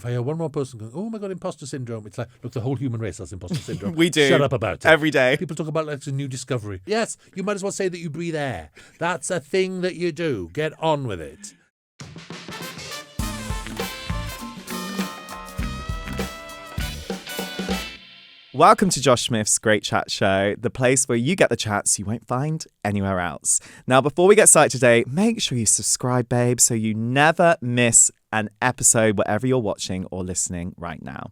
If I hear one more person going, oh my God, imposter syndrome, it's like, look, the whole human race has imposter syndrome. We do. Shut up about it. Every day. People talk about it's a new discovery. Yes, you might as well say that you breathe air. That's a thing that you do. Get on with it. Welcome to Josh Smith's Great Chat Show, the place where you get the chats you won't find anywhere else. Now, before we get started today, make sure you subscribe, babe, so you never miss an episode wherever you're watching or listening right now.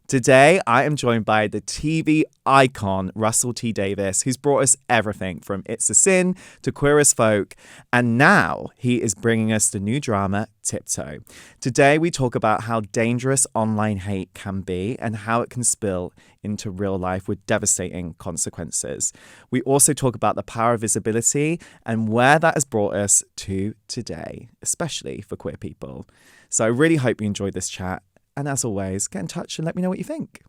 Today, I am joined by the TV icon, Russell T Davies, who's brought us everything from It's a Sin to Queer as Folk, and now he is bringing us the new drama, Tiptoe. Today, we talk about how dangerous online hate can be and how it can spill into real life with devastating consequences. We also talk about the power of visibility and where that has brought us to today, especially for queer people. So I really hope you enjoyed this chat. And as always, get in touch and let me know what you think.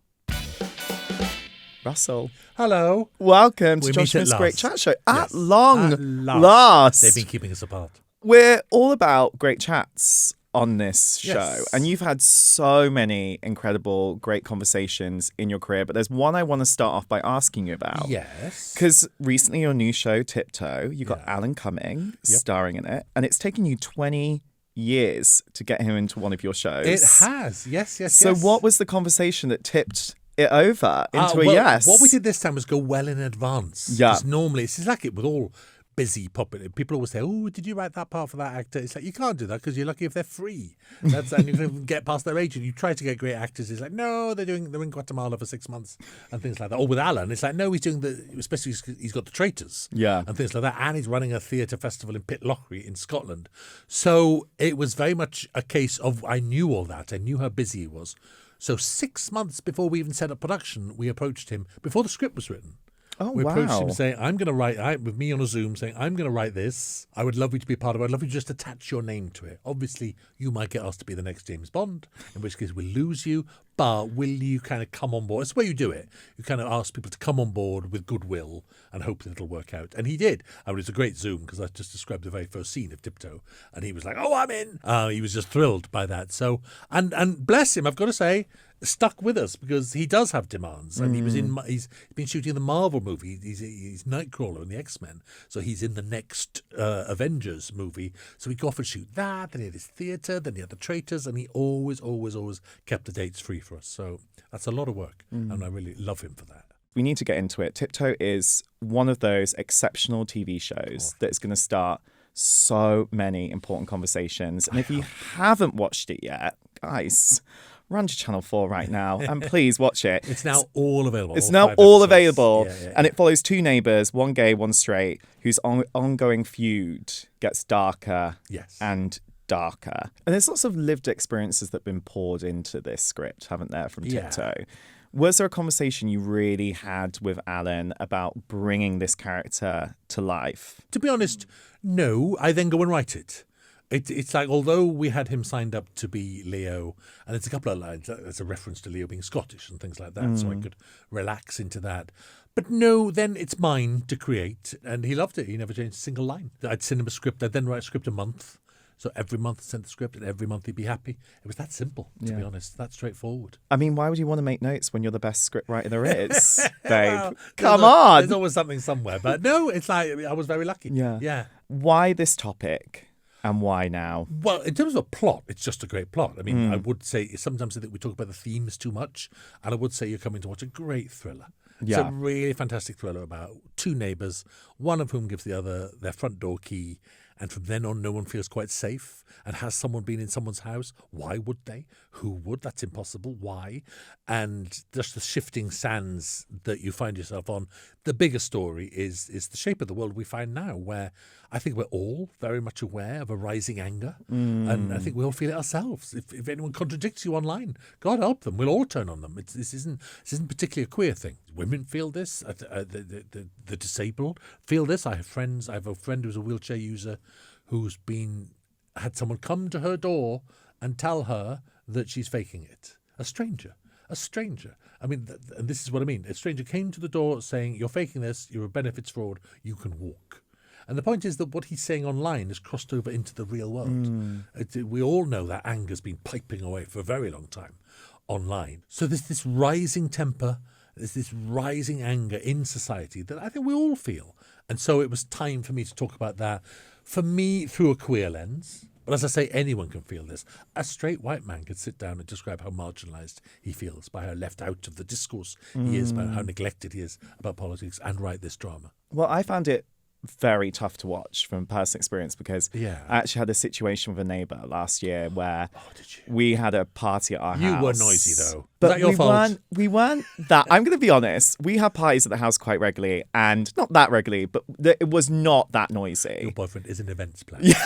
Russell. Hello. Welcome to We Josh meet at Smith's Great last. Chat Show. Yes. At long At last. They've been keeping us apart. We're all about great chats on this show. Yes. And you've had so many incredible, great conversations in your career. But there's one I want to start off by asking you about. Yes. Because recently your new show, Tiptoe, you got Yeah. Alan Cumming starring in it. And it's taken you 20 years to get him into one of your shows. It has. Yes. So what was the conversation that tipped it over into a well, yes? What we did this time was go well in advance. Yeah. Because normally, it's like it with all busy popular. People always say, oh, did you write that part for that actor? It's like, you can't do that because you're lucky if they're free. And you can get past their agent. You try to get great actors. It's like, no, they're in Guatemala for 6 months and things like that. Or with Alan, it's like, no, he's doing especially he's got the Traitors. Yeah. And things like that. And he's running a theatre festival in Pitlochry in Scotland. So it was very much a case of, I knew all that. I knew how busy he was. So 6 months before we even set up production, we approached him before the script was written. Oh, We approached wow. him saying, I'm going to write, with me on a Zoom saying, I'm going to write this. I would love you to be a part of it. I'd love you to just attach your name to it. Obviously, you might get asked to be the next James Bond, in which case we'll lose you. But will you kind of come on board? It's the way you do it. You kind of ask people to come on board with goodwill and hope that it'll work out. And he did. I mean, it's a great Zoom because I just described the very first scene of Tiptoe. And he was like, oh, I'm in. He was just thrilled by that. So, and bless him, I've got to say, stuck with us because he does have demands. And he's been shooting the Marvel movie. He's Nightcrawler in the X-Men. So he's in the next Avengers movie. So he'd go off and shoot that. Then he had his theatre. Then he had the Traitors. And he always kept the dates free for us. So that's a lot of work. And I really love him for that. We need to get into it. Tiptoe is one of those exceptional TV shows that is going to start so many important conversations. And if you haven't watched it yet, guys, run to Channel 4 right now and please watch it. It's now all available. It's now all available. Yeah. And it follows two neighbours, one gay, one straight, whose ongoing feud gets darker and darker. And there's lots of lived experiences that have been poured into this script, haven't there, from Tiptoe? Was there a conversation you really had with Alan about bringing this character to life? To be honest, no. I then go and write it. It's like, although we had him signed up to be Leo, and there's a couple of lines, there's a reference to Leo being Scottish and things like that, so I could relax into that. But no, then it's mine to create, and he loved it. He never changed a single line. I'd send him a script. I'd then write a script a month. So every month I sent the script and every month he'd be happy. It was that simple, to be honest. That straightforward. I mean, why would you want to make notes when you're the best scriptwriter there is, babe? Well, Come on. There's always something somewhere. But no, it's like I was very lucky. Yeah. Why this topic and why now? Well, in terms of a plot, it's just a great plot. I mean, I would say sometimes I think we talk about the themes too much. And I would say you're coming to watch a great thriller. It's a really fantastic thriller about two neighbours, one of whom gives the other their front door key. And from then on, no one feels quite safe. And has someone been in someone's house? Why would they? Who would? That's impossible. Why? And just the shifting sands that you find yourself on. The bigger story is the shape of the world we find now, where I think we're all very much aware of a rising anger. And I think we all feel it ourselves. If anyone contradicts you online, God help them. We'll all turn on them. This isn't particularly a queer thing. Women feel this. The disabled feel this. I have a friend who's a wheelchair user who's had someone come to her door and tell her that she's faking it. A stranger. I mean, and this is what I mean. A stranger came to the door saying, you're faking this, you're a benefits fraud, you can walk. And the point is that what he's saying online has crossed over into the real world. We all know that anger's been piping away for a very long time online. So there's this rising temper, there's this rising anger in society that I think we all feel. And so it was time for me to talk about that, for me, through a queer lens. But as I say, anyone can feel this. A straight white man could sit down and describe how marginalised he feels, by how left out of the discourse he is, about how neglected he is about politics, and write this drama. Well, I found it very tough to watch from personal experience because Yeah. I actually had a situation with a neighbour last year where we had a party at our house. You were noisy, though. But Was that your fault? We weren't that. I'm going to be honest. We have parties at the house quite regularly, and not that regularly, but it was not that noisy. Your boyfriend is an events planner. Yeah.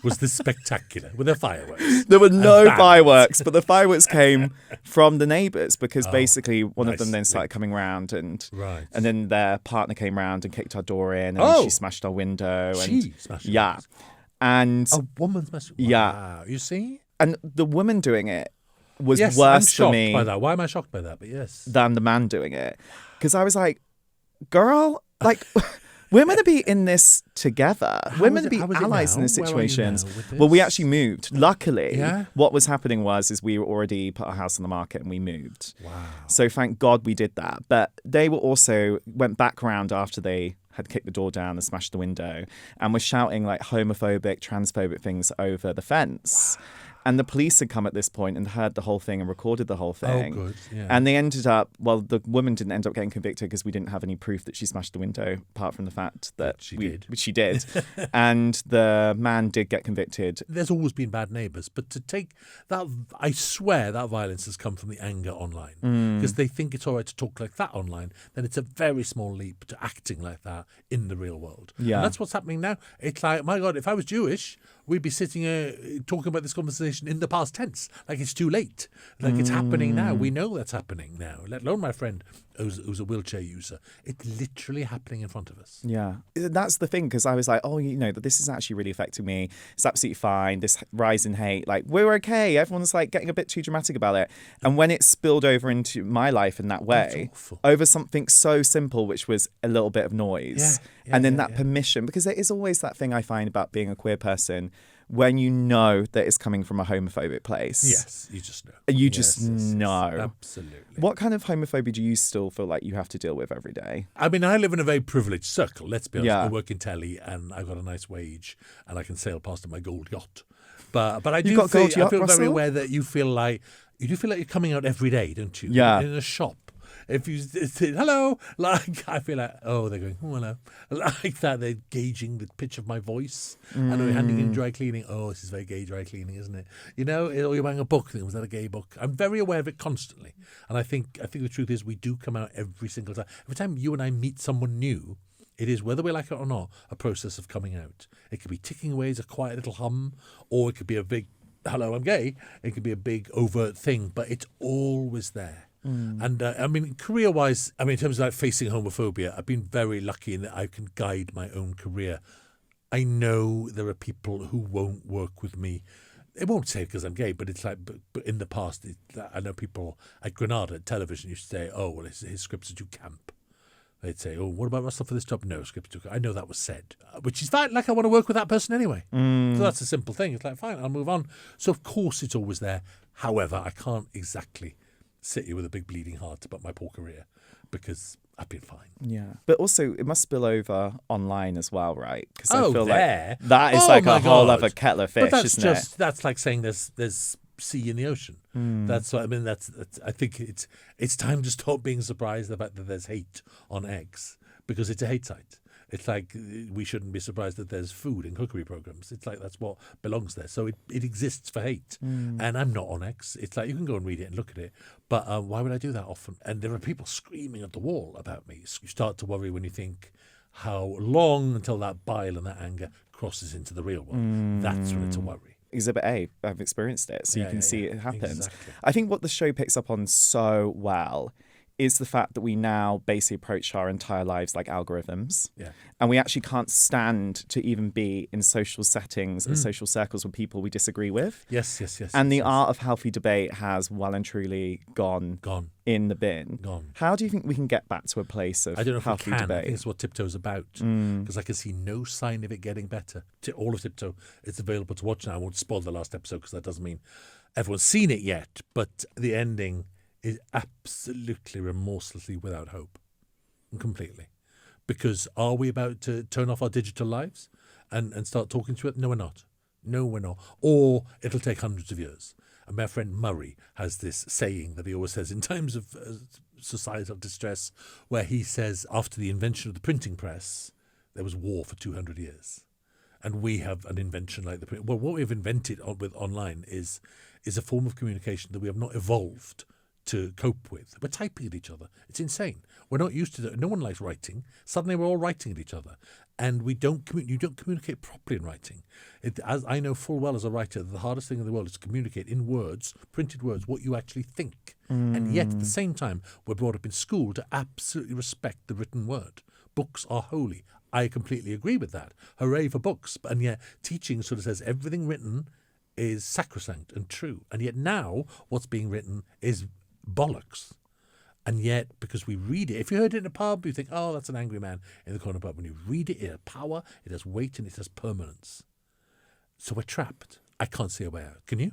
Was this spectacular? Were there fireworks? There were no fireworks, but the fireworks came from the neighbours because basically one of them then started coming round and then their partner came round and kicked our door in and she smashed our window. She smashed it? Yeah. And a woman smashed it? Wow. Yeah. You see? And the woman doing it was yes, worse I'm shocked for me by that. Why am I shocked by that? But yes. Than the man doing it. Because I was like, girl, like... We're meant to be in this together. We're meant to be allies in this situation. Well, we actually moved. Luckily, what was happening is we were already put our house on the market and we moved. Wow. So thank God we did that. But they went back around after they had kicked the door down and smashed the window and were shouting like homophobic, transphobic things over the fence. Wow. And the police had come at this point and heard the whole thing and recorded the whole thing. Oh, good. Yeah. And they ended up, the woman didn't end up getting convicted because we didn't have any proof that she smashed the window, apart from the fact that she did. She did. And the man did get convicted. There's always been bad neighbours, but to take that, I swear that violence has come from the anger online. Because they think it's all right to talk like that online, then it's a very small leap to acting like that in the real world. Yeah. And that's what's happening now. It's like, my God, if I was Jewish, we'd be sitting talking about this conversation in the past tense, like it's too late, like it's happening now. We know that's happening now, let alone my friend who's a wheelchair user. It's literally happening in front of us. Yeah, that's the thing, because I was like, this is actually really affecting me. It's absolutely fine, this rise in hate, like we're okay, everyone's like getting a bit too dramatic about it. And when it spilled over into my life in that way, over something so simple, which was a little bit of noise, and then that permission, because there is always that thing I find about being a queer person, when you know that it's coming from a homophobic place. Yes, you just know. You just know. Yes, absolutely. What kind of homophobia do you still feel like you have to deal with every day? I mean, I live in a very privileged circle, let's be honest. Yeah. I work in telly and I've got a nice wage and I can sail past in my gold yacht. But I do feel very aware that you feel like you're coming out every day, don't you? Yeah. In a shop. If you say hello, like I feel like, oh, they're going, oh, hello, like that. They're gauging the pitch of my voice. And we're handing in dry cleaning. Oh, this is very gay dry cleaning, isn't it? You know, or you're buying a book. Was that a gay book? I'm very aware of it constantly. And I think the truth is we do come out every single time. Every time you and I meet someone new, it is, whether we like it or not, a process of coming out. It could be ticking away as a quiet little hum, or it could be a big, hello, I'm gay. It could be a big overt thing, but it's always there. And I mean, career-wise, in terms of like facing homophobia, I've been very lucky in that I can guide my own career. I know there are people who won't work with me. It won't say because I'm gay, but it's like, but in the past, I know people at Granada at television used to say, oh, well, his scripts are too camp. They'd say, oh, what about Russell for this job? No, scripts are too camp. I know that was said, which is fine. Like, I want to work with that person anyway. So that's a simple thing. It's like, fine, I'll move on. So, of course, it's always there. However, I can't exactly sit here with a big bleeding heart about my poor career because I've been fine. Yeah. But also, it must spill over online as well, right? Because I feel like that is like a whole other kettle of fish, but isn't it? That's like saying there's sea in the ocean. That's what I mean. That's I think it's time to stop being surprised the fact that there's hate on X, because it's a hate site. It's like we shouldn't be surprised that there's food in cookery programs. It's like that's what belongs there. So it exists for hate. And I'm not on X. It's like you can go and read it and look at it. But why would I do that often? And there are people screaming at the wall about me. You start to worry when you think how long until that bile and that anger crosses into the real world. That's when it's a worry. Exhibit A, I've experienced it, so you can see it happen. Exactly. I think what the show picks up on so well is the fact that we now basically approach our entire lives like algorithms. Yeah. And we actually can't stand to even be in social settings and social circles with people we disagree with. Yes. And the art of healthy debate has well and truly gone in the bin. Gone. How do you think we can get back to a place of I don't know if healthy we can. debate? I think it's what Tiptoe's about, because I can see no sign of it getting better. All of Tiptoe, it's available to watch now. I won't spoil the last episode because that doesn't mean everyone's seen it yet. But the ending is absolutely remorselessly without hope, completely. Because are we about to turn off our digital lives and start talking to it? No, we're not. No, we're not. Or it'll take hundreds of years. And my friend Murray has this saying that he always says in times of societal distress, where he says after the invention of the printing press, there was war for 200 years. And we have an invention like the print. Well, what we've invented with online is a form of communication that we have not evolved to cope with. We're typing at each other. It's insane. We're not used to that. No one likes writing. Suddenly we're all writing at each other. And you don't communicate properly in writing. As I know full well as a writer, the hardest thing in the world is to communicate in words, printed words, what you actually think. And yet at the same time, we're brought up in school to absolutely respect the written word. Books are holy. I completely agree with that. Hooray for books. And yet teaching sort of says everything written is sacrosanct and true. And yet now what's being written is bollocks. And yet, because we read it, if you heard it in a pub, you think, oh, that's an angry man in the corner. But when you read it, it has power, it has weight, and it has permanence. So we're trapped. I can't see a way out. Can you?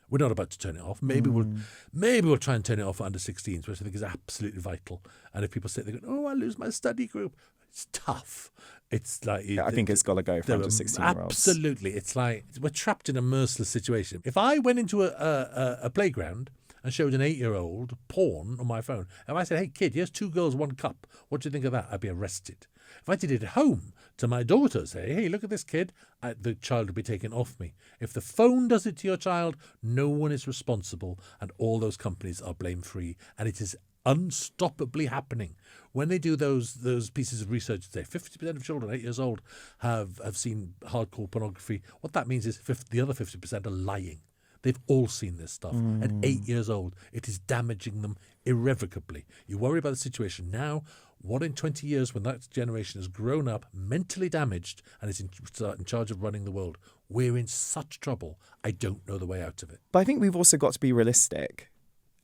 We're not about to turn it off. Maybe we'll try and turn it off for under 16s, which I think is absolutely vital. And if people say they go, oh, I lose my study group, it's tough. It's like I think it's got to go for under 16-year-olds. Absolutely, it's like we're trapped in a merciless situation. If I went into a playground and showed an 8-year-old porn on my phone, if I said, "Hey kid, here's 2 girls, 1 cup. What do you think of that?" I'd be arrested. If I did it at home to my daughter, say, "Hey, look at this kid," the child would be taken off me. If the phone does it to your child, no one is responsible, and all those companies are blame-free, and it is unstoppably happening. When they do those pieces of research, say 50% of children 8 years old have seen hardcore pornography. What that means is the other 50% are lying. They've all seen this stuff. At 8 years old, it is damaging them irrevocably. You worry about the situation now. What in 20 years, when that generation has grown up, mentally damaged, and is in charge of running the world? We're in such trouble. I don't know the way out of it. But I think we've also got to be realistic.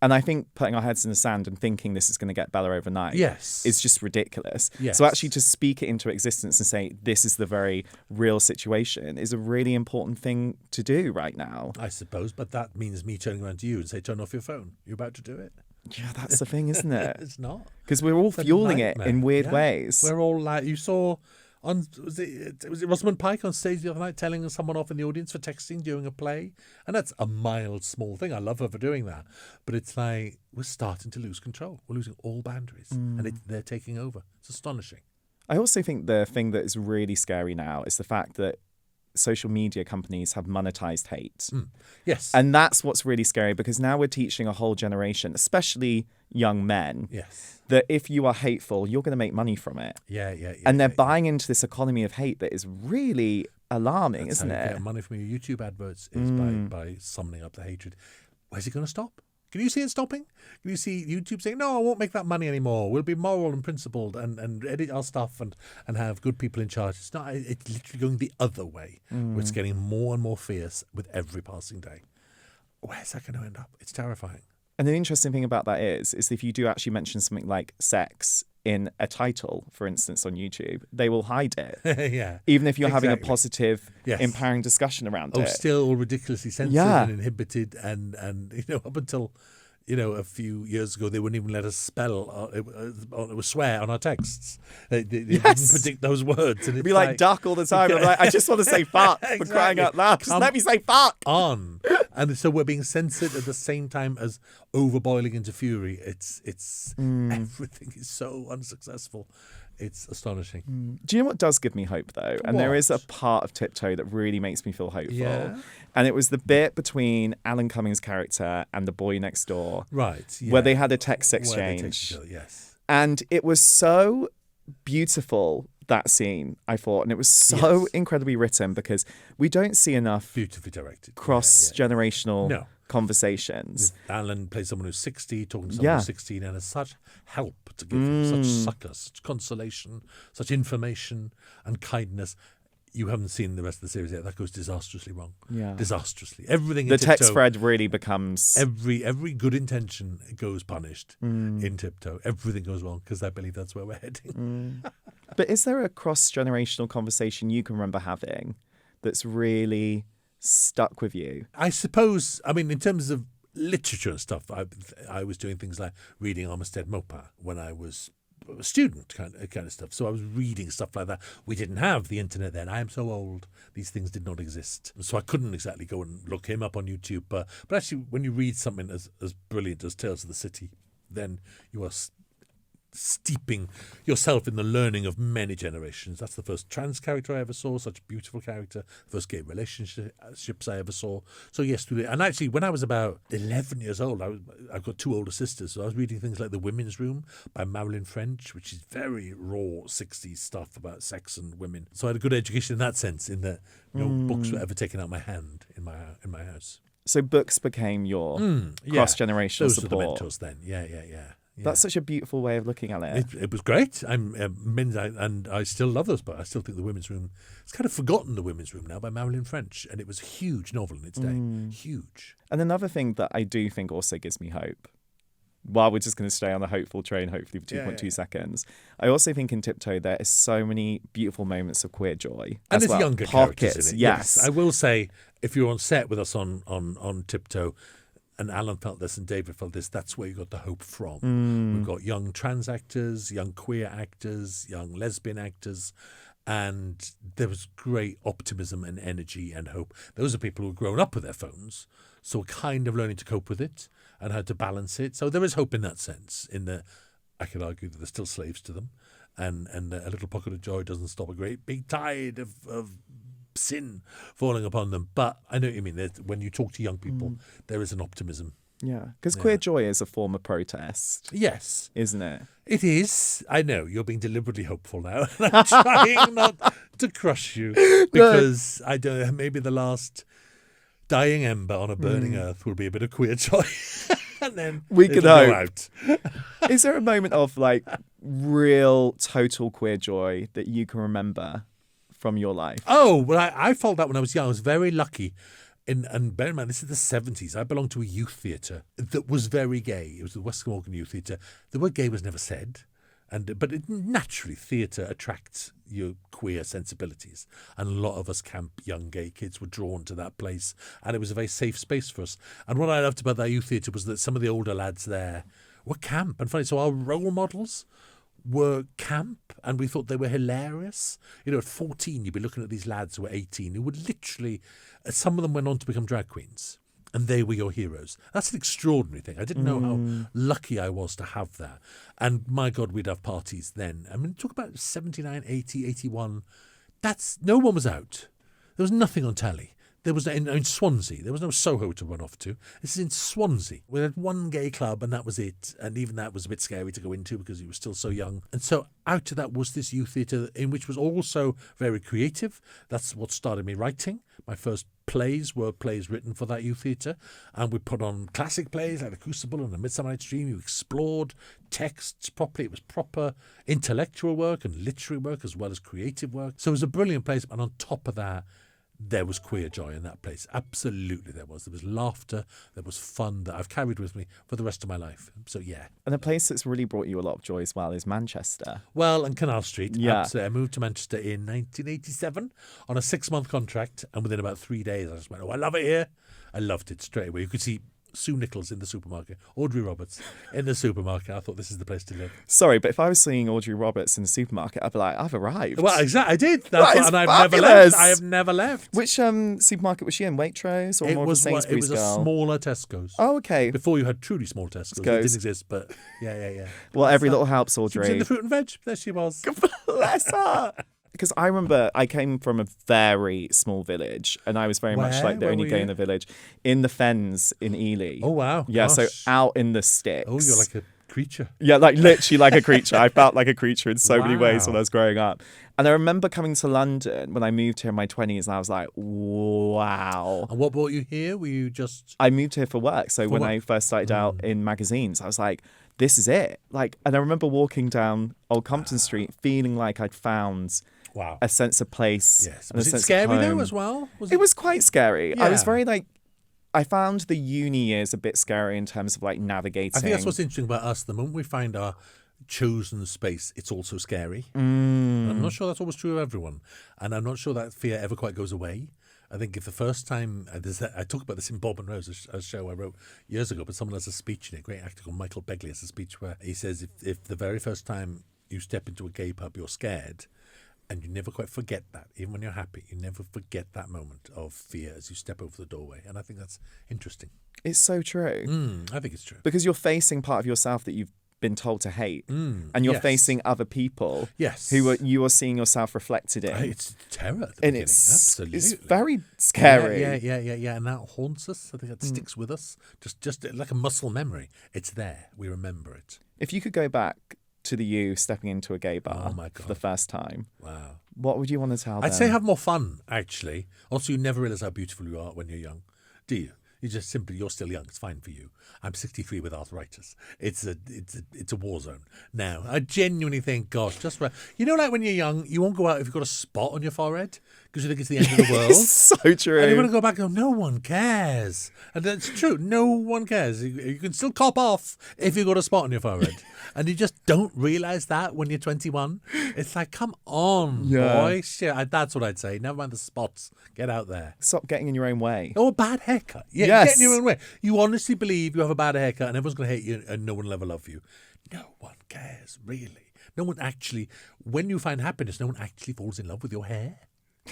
And I think putting our heads in the sand and thinking this is going to get better overnight is just ridiculous. Yes. So actually to speak it into existence and say this is the very real situation is a really important thing to do right now. I suppose, but that means me turning around to you and say, turn off your phone. You're about to do it. Yeah, that's the thing, isn't it? It's not. Because we're all fueling it in weird ways. We're all like, you saw... was it Rosamund Pike on stage the other night telling someone off in the audience for texting during a play? And that's a mild, small thing. I love her for doing that. But it's like we're starting to lose control. We're losing all boundaries. And they're taking over. It's astonishing. I also think the thing that is really scary now is the fact that social media companies have monetized hate. Yes. And that's what's really scary because now we're teaching a whole generation, especially young men, that if you are hateful, you're going to make money from it. Yeah. And they're buying into this economy of hate that is really alarming, isn't it? Get money from your YouTube adverts is by summoning up the hatred. Where's it going to stop? Can you see it stopping? Can you see YouTube saying, no, I won't make that money anymore. We'll be moral and principled and edit our stuff and have good people in charge. It's not. It's literally going the other way. Where it's getting more and more fierce with every passing day. Where's that going to end up? It's terrifying. And the interesting thing about that is if you do actually mention something like sex in a title, for instance, on YouTube, they will hide it. Yeah. Even if you're having a positive, empowering discussion around it. Still all ridiculously censored and inhibited and up until, a few years ago, they wouldn't even let us spell, swear on our texts. They didn't predict those words. And it'd be like duck all the time. I'm like, I just want to say fuck for crying out loud. Just let me say fuck. On. And so we're being censored at the same time as overboiling into fury. It's everything is so unsuccessful. It's astonishing. Do you know what does give me hope, though? And there is a part of Tiptoe that really makes me feel hopeful. Yeah. And it was the bit between Alan Cumming's character and the boy next door. Right. Yeah. Where they had a text exchange. Yes. And it was so beautiful, that scene, I thought. And it was so incredibly written because we don't see enough beautifully directed cross-generational conversations. Alan plays someone who's 60, talking to someone who's 16, and has such help to give them, such succour, such consolation, such information and kindness. You haven't seen the rest of the series yet. That goes disastrously wrong. Yeah. Disastrously. Everything in the Tiptoe, text thread really becomes... Every good intention goes punished in Tiptoe. Everything goes wrong because I believe that's where we're heading. But is there a cross-generational conversation you can remember having that's really stuck with you? I suppose, I mean, in terms of literature and stuff, I was doing things like reading Armistead Maupain when I was a student, kind of stuff. So I was reading stuff like that. We didn't have the internet then. I am so old. These things did not exist. So I couldn't exactly go and look him up on YouTube. But actually, when you read something as brilliant as Tales of the City, then you are steeping yourself in the learning of many generations. That's the first trans character I ever saw, such a beautiful character, the first gay relationships I ever saw. So yes, and actually when I was about 11 years old, I've got two older sisters, so I was reading things like The Women's Room by Marilyn French, which is very raw 60s stuff about sex and women. So I had a good education in that sense, in that no books were ever taken out of my hand in my house. So books became your cross-generational Those support. Those were the mentors then, yeah. Yeah. That's such a beautiful way of looking at it. It was great. And I still love those, but I still think The Women's Room, it's kind of forgotten, The Women's Room now, by Marilyn French, and it was a huge novel in its day. Huge. And another thing that I do think also gives me hope, while we're just going to stay on the hopeful train, hopefully for 2.2 seconds, I also think in Tiptoe there is so many beautiful moments of queer joy. And there's younger characters in it. Yes. I will say, if you're on set with us on Tiptoe, and Alan felt this and David felt this, that's where you got the hope from. We've got young trans actors, young queer actors, young lesbian actors, and there was great optimism and energy and hope. Those are people who have grown up with their phones, so kind of learning to cope with it and how to balance it. So there is hope in that sense, in that I could argue that they're still slaves to them, and a little pocket of joy doesn't stop a great big tide of sin falling upon them. But I know what you mean. When you talk to young people, there is an optimism. Yeah, because queer joy is a form of protest. Yes. Isn't it? It is. I know, you're being deliberately hopeful now. I'm trying not to crush you, because I don't know, maybe the last dying ember on a burning earth will be a bit of queer joy. And then we could go hope. Out. Is there a moment of like real total queer joy that you can remember from your life? Oh, well, I felt that when I was young. I was very lucky. And bear in mind, this is the 70s. I belonged to a youth theatre that was very gay. It was the West Glamorgan Youth Theatre. The word gay was never said. But naturally, theatre attracts your queer sensibilities. And a lot of us camp young gay kids were drawn to that place. And it was a very safe space for us. And what I loved about that youth theatre was that some of the older lads there were camp and funny. So our role models were camp, and we thought they were hilarious. You know, at 14, you'd be looking at these lads who were 18 who would literally, some of them went on to become drag queens, and they were your heroes. That's an extraordinary thing. I didn't know how lucky I was to have that. And my God, we'd have parties then. I mean, talk about 79, 80, 81. No one was out. There was nothing on telly. There was in Swansea. There was no Soho to run off to. This is in Swansea. We had one gay club, and that was it. And even that was a bit scary to go into because you were still so young. And so out of that was this youth theatre, in which was also very creative. That's what started me writing. My first plays were plays written for that youth theatre. And we put on classic plays like The Crucible and The Midsummer Night's Dream. You explored texts properly. It was proper intellectual work and literary work as well as creative work. So it was a brilliant place. And on top of that, there was queer joy in that place. Absolutely there was. There was laughter. There was fun that I've carried with me for the rest of my life. So, yeah. And a place that's really brought you a lot of joy as well is Manchester. Well, and Canal Street. Yeah. Absolutely. I moved to Manchester in 1987 on a 6-month contract. And within about 3 days, I just went, I love it here. I loved it straight away. You could see Sue Nichols in the supermarket, Audrey Roberts in the supermarket. I thought this is the place to live. Sorry, but if I was seeing Audrey Roberts in the supermarket, I'd be like, I've arrived. Well, exactly, I did. And I've never left. I have never left. Which supermarket was she in? Waitrose or more of a Sainsbury's girl? It was a smaller Tesco's. Oh, okay. Before you had truly small Tesco's. It didn't exist, but yeah. Well, every little helps, Audrey. She was in the fruit and veg. There she was. Bless her. Because I remember I came from a very small village, and I was very much like the only gay in the Fens in Ely. Oh, wow. Yeah, Gosh. so out in the sticks. Oh, you're like a creature. Yeah, like literally like a creature. I felt like a creature in so many ways Wow. when I was growing up. And I remember coming to London when I moved here in my 20s, and I was like, wow. And what brought you here? Were you just... I moved here for work. So when work. I first started out in magazines, I was like, this is it. Like, and I remember walking down Old Compton Street feeling like I'd found Wow. a sense of place. Yes. And Was a it sense scary of though home. as well? It was quite scary. I was Yeah. very like, I found the uni years a bit scary in terms of like navigating. I think that's what's interesting about us. The moment we find our chosen space, it's also scary. Mm. I'm not sure that's always true of everyone. And I'm not sure that fear ever quite goes away. I think if the first time, I talk about this in Bob and Rose, a show I wrote years ago, but someone has a speech in it, a great actor called Michael Begley has a speech where he says if the very first time you step into a gay pub, you're scared, and you never quite forget that, even when you're happy, you never forget that moment of fear as you step over the doorway. And I think that's interesting. It's so true. I think it's true. Because you're facing part of yourself that you've been told to hate. And you're yes. facing other people Yes. who you are seeing yourself reflected in. It's terror at the And beginning. it's Absolutely. very scary. Yeah. And that haunts us. I think that sticks with us. Just like a muscle memory. It's there. We remember it. If you could go back to the you stepping into a gay bar my for God. the first time, Wow. what would you want to tell them? I'd say have more fun, actually. Also, you never realise how beautiful you are when you're young, do you? You just simply, you're still young. It's fine for you. I'm 63 with arthritis. It's a war zone. Now, I genuinely think, gosh, you know, like when you're young, you won't go out if you've got a spot on your forehead because you think it's the end of the world. It's so true. And you want to go back and go, no one cares. And that's true. No one cares. You can still cop off if you've got a spot on your forehead. And you just don't realise that when you're 21. It's like, come on, boy. Shit, that's what I'd say. Never mind the spots. Get out there. Stop getting in your own way. Or a bad haircut. Yeah, Yes. get in your own way. You honestly believe you have a bad haircut and everyone's going to hate you and no one will ever love you. No one cares, really. No one actually, when you find happiness, no one actually falls in love with your hair.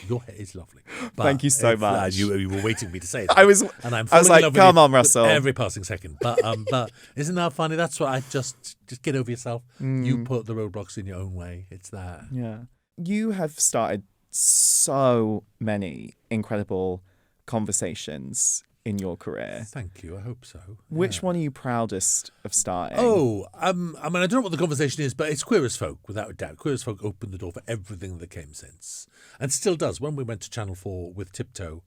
Your hair is lovely. But Thank you so much. You were waiting for me to say that. I was and like, in love with come you on, Russell. every passing second. But isn't that funny? That's what I just get over yourself. You put the roadblocks in your own way. It's that. Yeah. You have started so many incredible conversations in your career. Thank you. I hope so. Which one are you proudest of starting? Oh, I mean, I don't know what the conversation is, but it's Queer as Folk, without a doubt. Queer as Folk opened the door for everything that came since, and still does. When we went to Channel 4 with Tiptoe,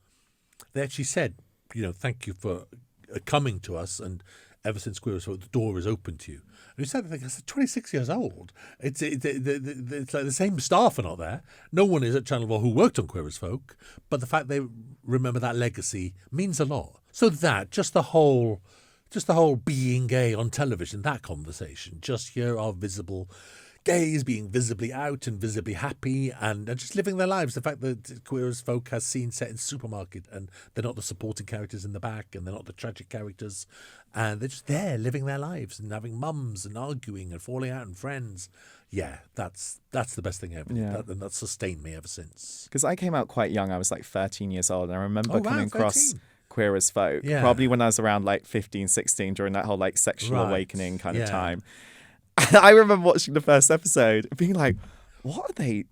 they actually said, thank you for coming to us, and ever since Queer as Folk, the door is open to you. And we said, I said, 26 years old. It's like the same staff are not there. No one is at Channel 4 who worked on Queer as Folk, but the fact they remember that legacy means a lot. So that, just the whole being gay on television, that conversation, just here are visible gays being visibly out and visibly happy and just living their lives. The fact that Queer as Folk has scenes set in supermarket and they're not the supporting characters in the back and they're not the tragic characters and they're just there living their lives and having mums and arguing and falling out and friends. Yeah, that's the best thing ever. Yeah. And that's sustained me ever since. Because I came out quite young. I was like 13 years old. And I remember coming 13. across Queer as Folk, probably when I was around like 15, 16, during that whole like sexual awakening kind of time. And I remember watching the first episode and being like, what are they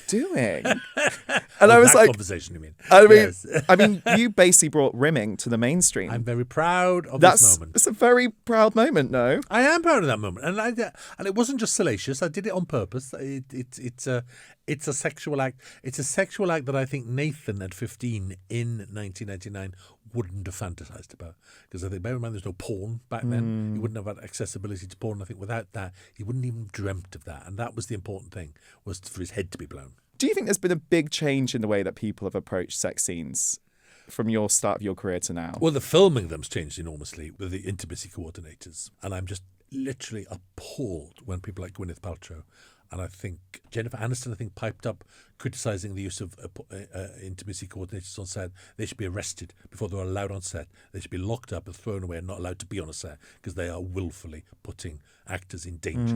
doing? And I was like, conversation, you mean? Yes. I mean, you basically brought rimming to the mainstream. I'm very proud of this moment. It's a very proud moment, no? I am proud of that moment, and it wasn't just salacious. I did it on purpose. It's a sexual act. It's a sexual act that I think Nathan at 15 in 1999 wouldn't have fantasized about, because I think, bear in mind, there's no porn back then. He wouldn't have had accessibility to porn. I think without that, he wouldn't even dreamt of that, and that was the important thing, was for his head to be blown. Do you think there's been a big change in the way that people have approached sex scenes from your start of your career to now? Well, the filming of them's changed enormously with the intimacy coordinators, and I'm just literally appalled when people like Gwyneth Paltrow and I think Jennifer Aniston, piped up criticising the use of intimacy coordinators on set. They should be arrested before they're allowed on set. They should be locked up and thrown away and not allowed to be on a set because they are willfully putting actors in danger.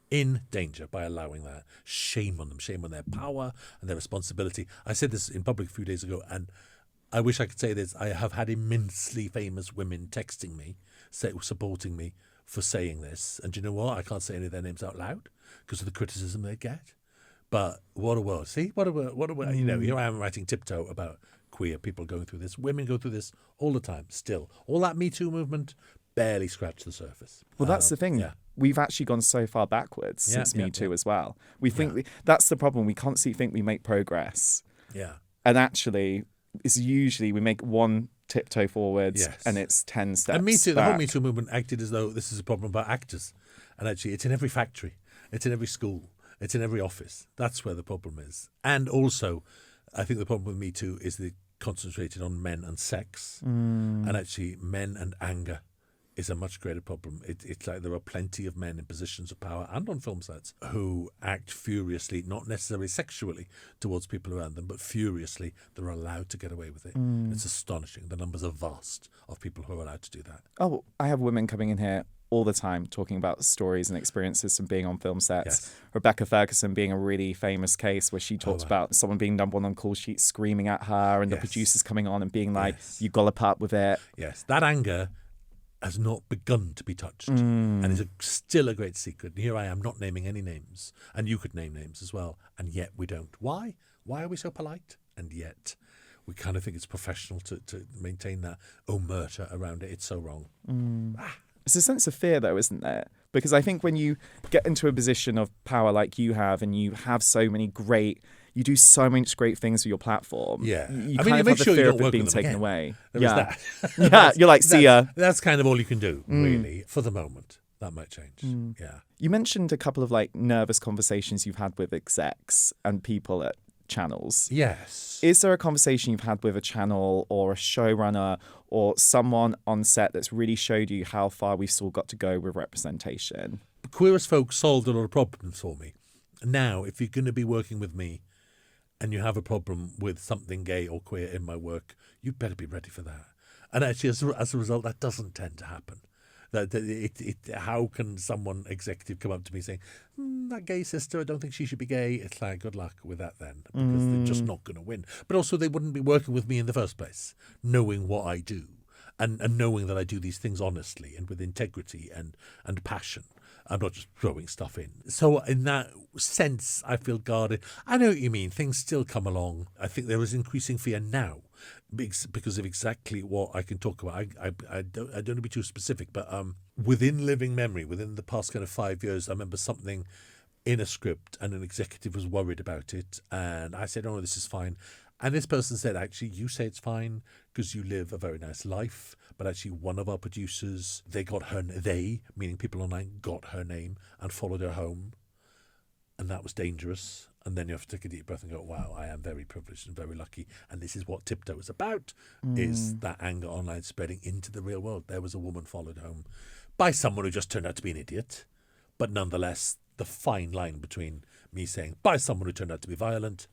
In danger by allowing that. Shame on them. Shame on their power and their responsibility. I said this in public a few days ago, and I wish I could say this. I have had immensely famous women texting me, supporting me for saying this. And do you know what? I can't say any of their names out loud because of the criticism they get. But what a world. See? What a world. You know, here I am writing Tiptoe about queer people going through this. Women go through this all the time, still. All that MeToo movement, barely scratched the surface. Well, that's the thing. Yeah. We've actually gone so far backwards since Me Too as well. We think that's the problem. We constantly think we make progress. Yeah. And actually, it's usually we make one tiptoe forwards and it's 10 steps And Me Too, back. the whole Me Too movement acted as though this is a problem about actors. And actually, it's in every factory. It's in every school. It's in every office. That's where the problem is. And also, I think the problem with Me Too is they concentrated on men and sex. And actually, men and anger is a much greater problem. It's like there are plenty of men in positions of power and on film sets who act furiously, not necessarily sexually towards people around them, but furiously. They're allowed to get away with it. It's astonishing. The numbers are vast of people who are allowed to do that. Oh, I have women coming in here all the time talking about stories and experiences from being on film sets. Yes. Rebecca Ferguson being a really famous case where she talks about someone being number one on call sheet screaming at her and the producers coming on and being like, you gollop up with it. Yes, that anger has not begun to be touched and is still a great secret. And here I am not naming any names, and you could name names as well, and yet we don't. Why? Why are we so polite? And yet we kind of think it's professional to maintain that omerta around it. It's so wrong. It's a sense of fear, though, isn't there? Because I think when you get into a position of power like you have and you have so many you do so much great things with your platform. Yeah. You I kind mean, of make have the sure you fear don't of it work being with them taken again. away. There is that. Yeah, you're like, see ya. That's kind of all you can do, really, for the moment. That might change. Yeah. You mentioned a couple of like nervous conversations you've had with execs and people at channels. Yes. Is there a conversation you've had with a channel or a showrunner or someone on set that's really showed you how far we've still got to go with representation? Queer as Folk solved a lot of problems for me. Now, if you're going to be working with me and you have a problem with something gay or queer in my work, you'd better be ready for that. And actually, as a result, that doesn't tend to happen. How can someone executive come up to me saying, that gay sister, I don't think she should be gay? It's like, good luck with that then, because they're just not going to win. But also, they wouldn't be working with me in the first place, knowing what I do and knowing that I do these things honestly and with integrity and passion. I'm not just throwing stuff in. So in that sense, I feel guarded. I know what you mean. Things still come along. I think there is increasing fear now because of exactly what I can talk about. I don't want to be too specific, but within living memory, within the past kind of 5 years, I remember something in a script and an executive was worried about it. And I said, oh, this is fine. And this person said, actually, you say it's fine because you live a very nice life. But actually, one of our producers, meaning people online, got her name and followed her home. And that was dangerous. And then you have to take a deep breath and go, wow, I am very privileged and very lucky. And this is what Tiptoe is about, is that anger online spreading into the real world. There was a woman followed home by someone who just turned out to be an idiot. But nonetheless, the fine line between me saying, by someone who turned out to be violent,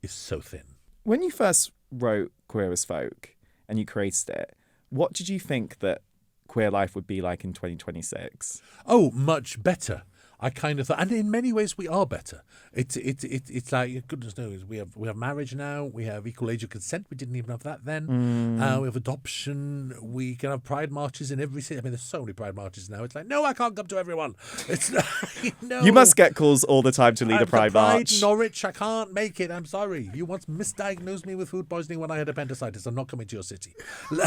is so thin. When you first wrote Queer as Folk and you created it, what did you think that queer life would be like in 2026? Oh, much better. I kind of thought, and in many ways we are better. It's like, goodness knows, we have marriage now, we have equal age of consent. We didn't even have that then. We have adoption. We can have pride marches in every city. I mean, there's so many pride marches now. It's like, no, I can't come to everyone. It's like, no. You must get calls all the time to lead a pride march. Norwich, I can't make it. I'm sorry. You once misdiagnosed me with food poisoning when I had appendicitis. I'm not coming to your city.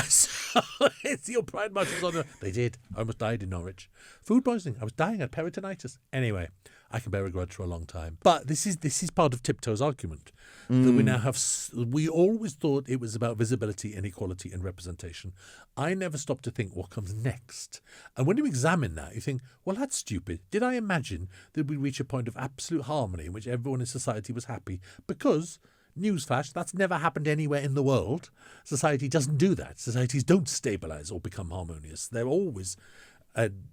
So, it's your pride marches on. They did. I almost died in Norwich. Food poisoning. I was dying of peritonitis. Anyway, I can bear a grudge for a long time. But this is part of Tiptoe's argument that we now have. We always thought it was about visibility and equality and representation. I never stopped to think what comes next. And when you examine that, you think, well, that's stupid. Did I imagine that we'd reach a point of absolute harmony in which everyone in society was happy? Because, newsflash, that's never happened anywhere in the world. Society doesn't do that. Societies don't stabilise or become harmonious. They're always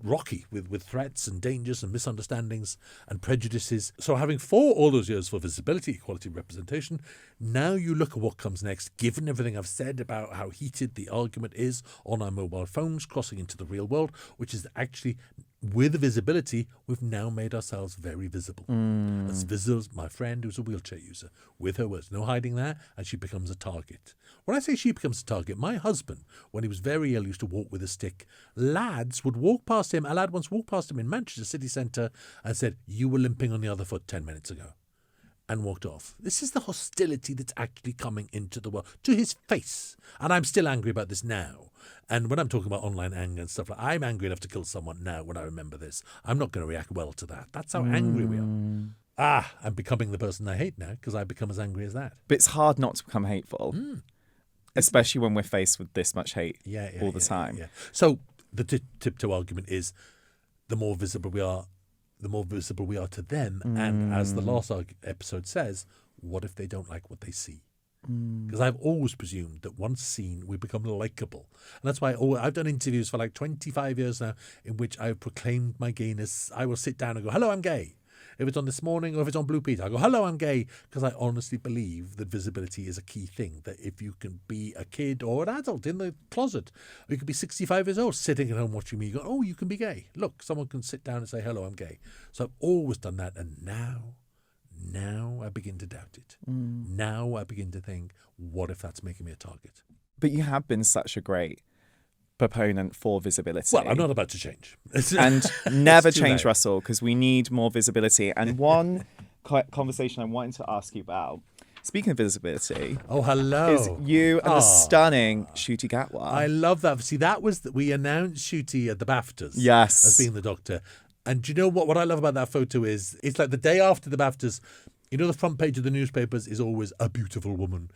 rocky with threats and dangers and misunderstandings and prejudices. So having fought all those years for visibility, equality, representation, now you look at what comes next, given everything I've said about how heated the argument is on our mobile phones crossing into the real world, which is actually, with visibility, we've now made ourselves very visible. As visible as my friend who's a wheelchair user. With her words, no hiding that, and she becomes a target. When I say she becomes a target, my husband, when he was very ill, used to walk with a stick. Lads would walk past him. A lad once walked past him in Manchester city centre and said, you were limping on the other foot 10 minutes ago. and walked off. This is the hostility that's actually coming into the world, to his face. And I'm still angry about this now. And when I'm talking about online anger and stuff, I'm angry enough to kill someone now when I remember this. I'm not going to react well to that. That's how angry we are. I'm becoming the person I hate now because I've become as angry as that. But it's hard not to become hateful, especially when we're faced with this much hate all the time. Yeah. So the tiptoe argument is the more visible we are to them. And as the last episode says, what if they don't like what they see? Because I've always presumed that once seen, we become likeable. And that's why I've done interviews for like 25 years now in which I've proclaimed my gayness. I will sit down and go, hello, I'm gay. If it's on This Morning or if it's on Blue Peter, I go, hello, I'm gay. Because I honestly believe that visibility is a key thing. That if you can be a kid or an adult in the closet, or you could be 65 years old sitting at home watching me, you go, oh, you can be gay. Look, someone can sit down and say, hello, I'm gay. So I've always done that. And now I begin to doubt it. Now I begin to think, what if that's making me a target? But you have been such a great proponent for visibility. Well, I'm not about to change. And never change, Russell, because we need more visibility. And one conversation I wanted to ask you about, speaking of visibility, oh, hello, is you and the stunning Ncuti Gatwa. I love that. See, that was we announced Ncuti at the BAFTAs, yes, as being the Doctor. And do you know what? What I love about that photo is it's like the day after the BAFTAs. You know, the front page of the newspapers is always a beautiful woman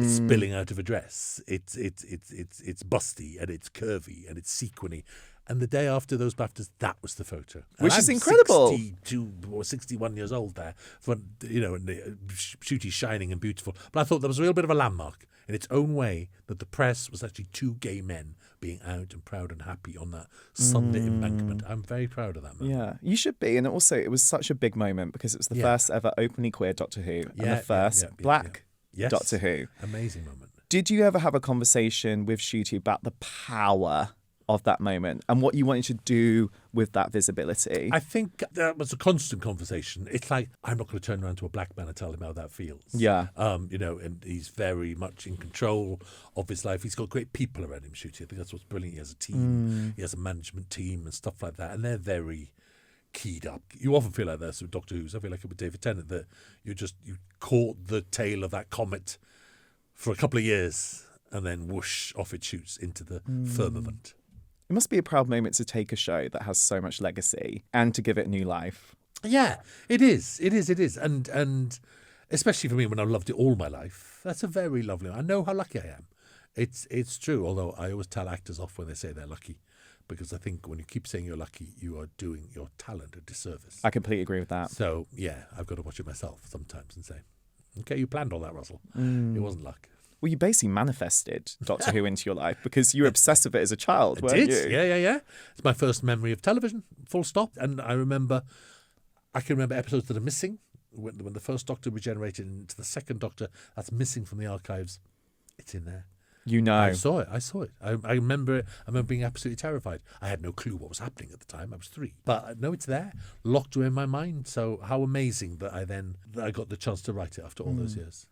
spilling out of a dress. It's busty and it's curvy and it's sequiny. And the day after those BAFTAs, that was the photo. And which is incredible. 62 or 61 years old there, and Ncuti's shining and beautiful. But I thought there was a real bit of a landmark in its own way that the press was actually two gay men being out and proud and happy on that Sunday embankment. I'm very proud of that moment. Yeah, you should be. And also, it was such a big moment because it was the first ever openly queer Doctor Who and the first black Doctor Who. Amazing moment. Did you ever have a conversation with Ncuti about the power of that moment and what you wanted to do with that visibility? I think that was a constant conversation. It's like, I'm not going to turn around to a black man and tell him how that feels. Yeah. And he's very much in control of his life. He's got great people around him, Ncuti. I think that's what's brilliant. He has a team. He has a management team and stuff like that. And they're very keyed up. You often feel like this with Doctor Who. I feel like it with David Tennant, that you caught the tail of that comet for a couple of years and then whoosh, off it shoots into the firmament. It must be a proud moment to take a show that has so much legacy and to give it new life. Yeah, it is. It is. And especially for me, when I've loved it all my life, that's a very lovely. I know how lucky I am. It's true, although I always tell actors off when they say they're lucky, because I think when you keep saying you're lucky, you are doing your talent a disservice. I completely agree with that. So, yeah, I've got to watch it myself sometimes and say, okay, you planned all that, Russell. It wasn't luck. Well, you basically manifested Doctor Who into your life because you were obsessed with it as a child, weren't you? Yeah. It's my first memory of television, full stop. And I can remember episodes that are missing. When the first Doctor regenerated into the second Doctor, that's missing from the archives. It's in there. You know. I saw it. I remember it. I remember being absolutely terrified. I had no clue what was happening at the time. I was 3. But no, it's there, locked away in my mind. So how amazing that I got the chance to write it after all those years.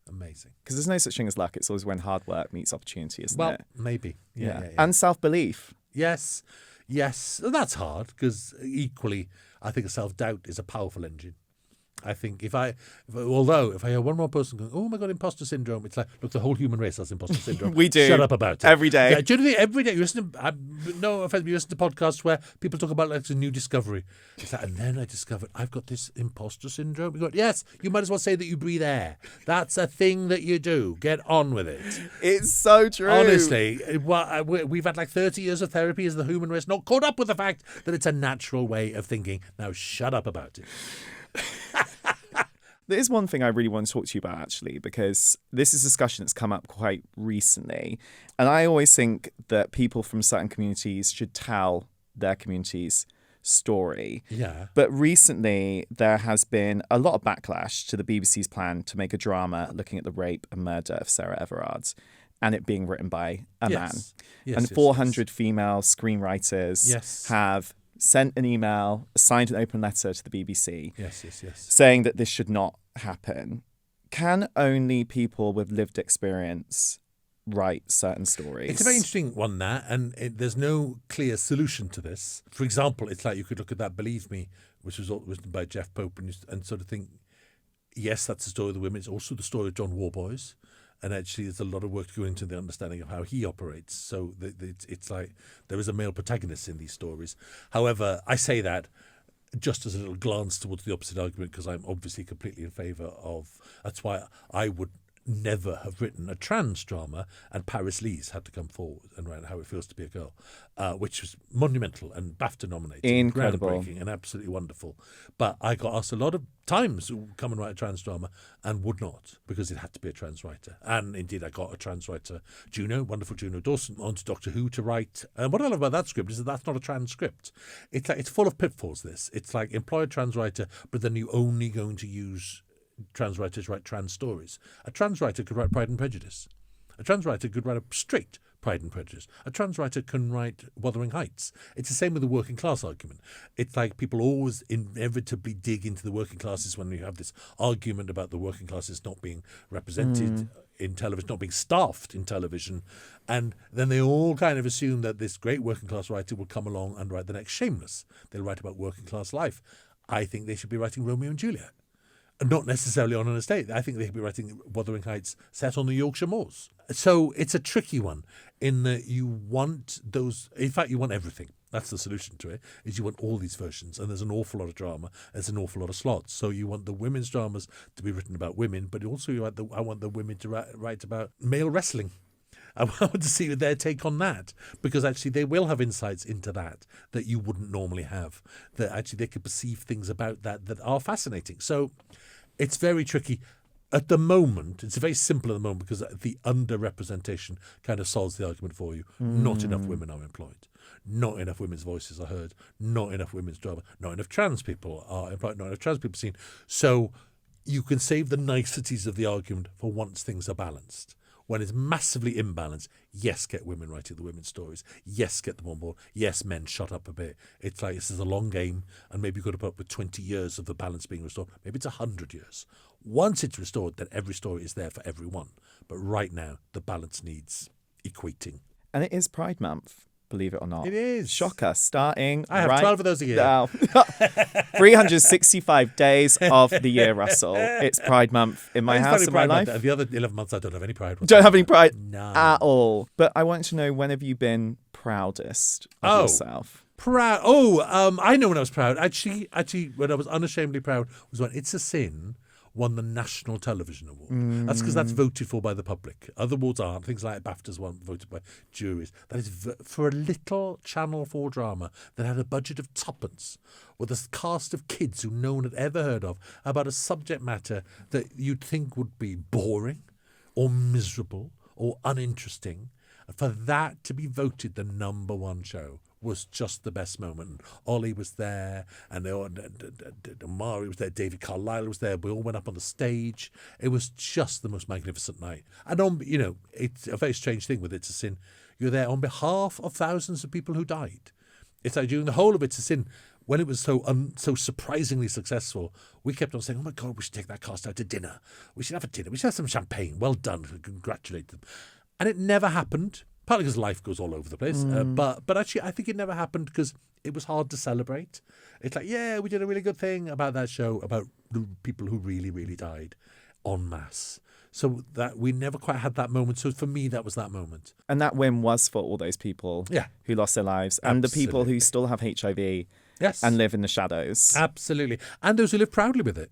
Amazing. Because there's no such thing as luck. It's always when hard work meets opportunity, isn't it? Well, maybe. Yeah. And self-belief. Yes. That's hard because equally, I think self-doubt is a powerful engine. I think if I hear one more person going, oh my God, imposter syndrome, it's like, look, the whole human race has imposter syndrome. We do. Shut up about it. Every day. Yeah, do you know, every day you listen to, no offense, you listen to podcasts where people talk about like a new discovery. It's like, and then I discovered I've got this imposter syndrome. You go, yes, you might as well say that you breathe air. That's a thing that you do. Get on with it. It's so true. Honestly, we've had like 30 years of therapy as the human race, not caught up with the fact that it's a natural way of thinking. Now shut up about it. There is one thing I really want to talk to you about, actually, because this is a discussion that's come up quite recently. And I always think that people from certain communities should tell their community's story. Yeah. But recently, there has been a lot of backlash to the BBC's plan to make a drama looking at the rape and murder of Sarah Everard, and it being written by a man. And 400 female screenwriters have sent an email, signed an open letter to the BBC, saying that this should not happen. Can only people with lived experience write certain stories? It's a very interesting one, that, and there's no clear solution to this. For example, it's like you could look at that Believe Me, which was written by Jeff Pope, and sort of think, yes, that's the story of the women. It's also the story of John Warboys. And actually, there's a lot of work to go into the understanding of how he operates. So it's like there is a male protagonist in these stories. However, I say that just as a little glance towards the opposite argument, because I'm obviously completely in favour of. That's why I would never have written a trans drama, and Paris Lees had to come forward and write How It Feels to Be a Girl, which was monumental and BAFTA nominated, incredible, groundbreaking, and absolutely wonderful. But I got asked a lot of times to come and write a trans drama and would not, because it had to be a trans writer. And indeed, I got a trans writer, wonderful Juno Dawson, onto Doctor Who to write. And what I love about that script is that that's not a trans script. It's like, it's full of pitfalls. It's like employ a trans writer, but then you're only going to use trans writers write trans stories. A trans writer could write Pride and Prejudice. A trans writer could write a straight Pride and Prejudice. A trans writer can write Wuthering Heights. It's the same with the working class argument. It's like people always inevitably dig into the working classes when you have this argument about the working classes not being represented in television, not being staffed in television. And then they all kind of assume that this great working class writer will come along and write the next Shameless. They'll write about working class life. I think they should be writing Romeo and Juliet. Not necessarily on an estate. I think they could be writing Wuthering Heights set on the Yorkshire Moors. So it's a tricky one in that you want those. In fact, you want everything. That's the solution to it, is you want all these versions. And there's an awful lot of drama. There's an awful lot of slots. So you want the women's dramas to be written about women, but also I want the women to write about male wrestling. I want to see their take on that, because actually they will have insights into that you wouldn't normally have, that actually they could perceive things about that are fascinating. So it's very tricky. At the moment, it's very simple at the moment, because the underrepresentation kind of solves the argument for you. Not enough women are employed. Not enough women's voices are heard. Not enough women's drama. Not enough trans people are employed. Not enough trans people seen. So you can save the niceties of the argument for once things are balanced. When it's massively imbalanced, yes, get women writing the women's stories. Yes, get them on board. Yes, men, shut up a bit. It's like this is a long game, and maybe you've got to put up with 20 years of the balance being restored. Maybe it's 100 years. Once it's restored, then every story is there for everyone. But right now, the balance needs equating. And it is Pride Month, believe it or not. It is. Shocker. Starting I have right 12 of those a year. now. 365 days of the year, Russell. It's Pride Month in my house, in my life. And the other 11 months, I don't have any pride. Don't have any pride No. at all. But I want to know, when have you been proudest of yourself? Proud. I know when I was proud. Actually, when I was unashamedly proud was when It's a Sin won the National Television Award. That's because that's voted for by the public. Other awards aren't. Things like BAFTAs weren't voted by juries. That is for a little Channel 4 drama that had a budget of tuppence, with a cast of kids who no one had ever heard of, about a subject matter that you'd think would be boring or miserable or uninteresting. For that to be voted the number one show was just the best moment. Ollie was there, and Mari was there, David Carlisle was there. We all went up on the stage. It was just the most magnificent night. And it's a very strange thing with It's a Sin. You're there on behalf of thousands of people who died. It's like during the whole of It's a Sin, when it was so surprisingly successful, we kept on saying, "Oh my God, we should take that cast out to dinner. We should have a dinner. We should have some champagne. Well done. Congratulate them." And it never happened. Partly because life goes all over the place. But actually, I think it never happened because it was hard to celebrate. It's like, yeah, we did a really good thing about that show, about the people who really, really died en masse. So that we never quite had that moment. So for me, that was that moment. And that win was for all those people who lost their lives. And the people who still have HIV and live in the shadows. Absolutely. And those who live proudly with it.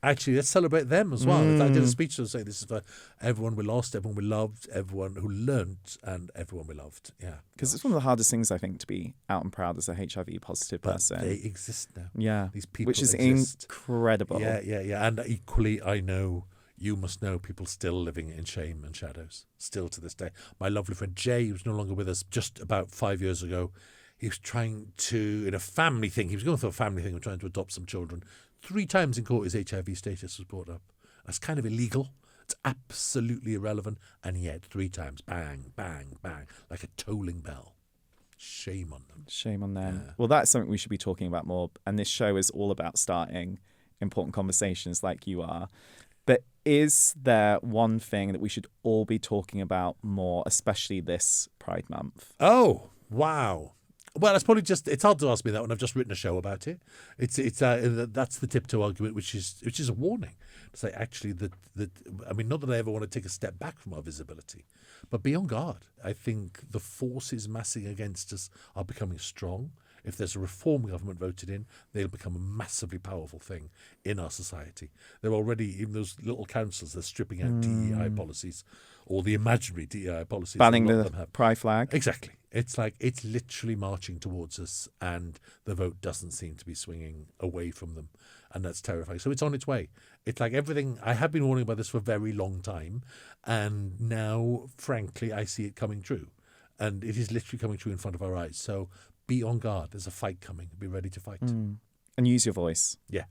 Actually, let's celebrate them as well. I did a speech to say this is for everyone we lost, everyone we loved, everyone who learnt, and everyone we loved. Yeah. Because it's one of the hardest things, I think, to be out and proud as a HIV positive person. They exist now. Yeah. These people Which is exist. Incredible. Yeah. And equally, I know, you must know, people still living in shame and shadows, still to this day. My lovely friend Jay, who's no longer with us, just about 5 years ago, he was trying to, in a family thing, he was going through a family thing of trying to adopt some children. 3 times in court his HIV status was brought up. That's kind of illegal. It's absolutely irrelevant. And yet 3 times, bang, bang, bang, like a tolling bell. Shame on them. Shame on them. Yeah. Well, that's something we should be talking about more. And this show is all about starting important conversations like you are. But is there one thing that we should all be talking about more, especially this Pride Month? Oh, wow. Well, it's probably it's hard to ask me that when I've just written a show about it. That's the Tiptoe argument, which is a warning to say actually that I mean, not that I ever want to take a step back from our visibility, but be on guard. I think the forces massing against us are becoming strong. If there's a reform government voted in, they'll become a massively powerful thing in our society. They're already, even those little councils, they're stripping out DEI policies, or the imaginary DEI policies. Banning the pride flag. Exactly. It's like it's literally marching towards us, and the vote doesn't seem to be swinging away from them, and that's terrifying. So it's on its way. It's like everything. I have been warning about this for a very long time, and now, frankly, I see it coming true, and it is literally coming true in front of our eyes. So be on guard. There's a fight coming. Be ready to fight. And use your voice. Yeah.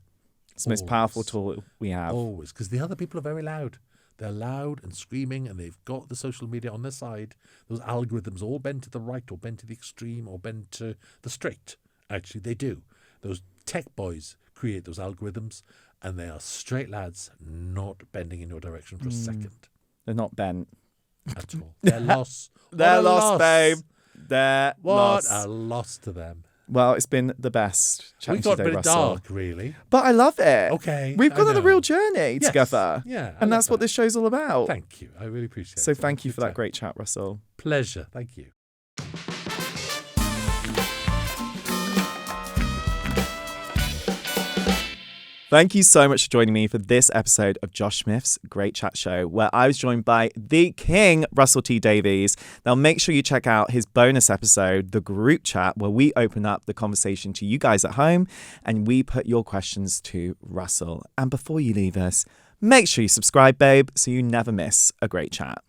It's the most powerful tool we have. Always. Because the other people are very loud. They're loud and screaming, and they've got the social media on their side. Those algorithms all bend to the right or bend to the extreme or bend to the straight. Actually, they do. Those tech boys create those algorithms, and they are straight lads not bending in your direction for a second. They're not bent. At all. They're lost. They're lost, babe. What a loss to them. Well, it's been the best chatting We got today, a bit Russell. Dark, really. But I love it. Okay. We've gone on a real journey Yes. together. Yeah. And that's what this show's all about. Thank you. I really appreciate it. So thank you for that great chat, Russell. Pleasure. Thank you. Thank you so much for joining me for this episode of Josh Smith's Great Chat Show, where I was joined by the king, Russell T Davies. Now, make sure you check out his bonus episode, The Group Chat, where we open up the conversation to you guys at home and we put your questions to Russell. And before you leave us, make sure you subscribe, babe, so you never miss a great chat.